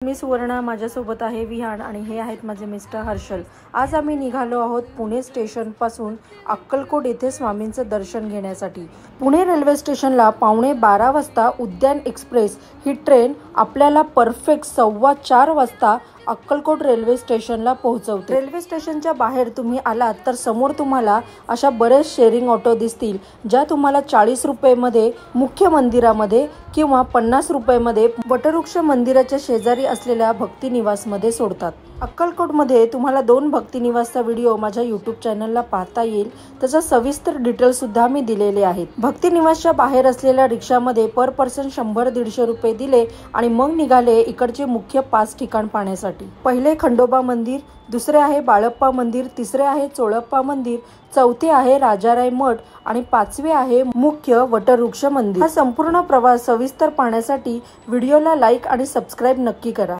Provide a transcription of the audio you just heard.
मी सुवर्णा, माझ्यासोबत आहे विहान आणि हे आहेत माझे मिस्टर हर्षल। आज आम्ही निघालो आहोत पुणे स्टेशन पासून अक्कलकोट येथे स्वामींचं दर्शन घेण्यासाठी। पुणे रेल्वे स्टेशनला 11:15 वाजता उद्यान एक्सप्रेस ही ट्रेन आपल्याला परफेक्ट 4:15 वाजता अक्कलकोट रेल्वे स्टेशनला पोहोचवते। रेल्वे स्टेशनच्या बाहेर तुम्ही आलात तर समोर तुम्हाला अशा बरेच शेअरिंग ऑटो दिसतील, ज्या तुम्हाला 40 रुपये मध्ये मुख्य मंदिरामध्ये किंवा 50 रुपये मध्ये वटवृक्ष मंदिराच्या शेजारी असलेल्या भक्ती निवास मध्ये सोडतात। अक्कलकोट मध्ये तुम्हाला 2 भक्ती निवासचा व्हिडिओ माझ्या YouTube चॅनलला पाहता येईल। त्याचा सविस्तर डिटेल सुद्धा मी दिलेले आहेत। भक्ती निवासच्या बाहेर असलेल्या रिक्षामध्ये पर पर्सन 100-150 रुपये दिले आणि मग निघाले इकडचे मुख्य 5 ठिकाण पाहण्यासाठी। पहिले खंडोबा मंदिर, दुसरे आहे बाळप्पा मंदिर, तिसरे आहे चोळप्पा मंदिर, चौथे आहे राजाराय मठ आणि 5वे आहे मुख्य वटवृक्ष मंदिर। हा संपूर्ण प्रवास सविस्तर पाहण्यासाठी व्हिडिओला लाईक आणि सबस्क्राइब नक्की करा।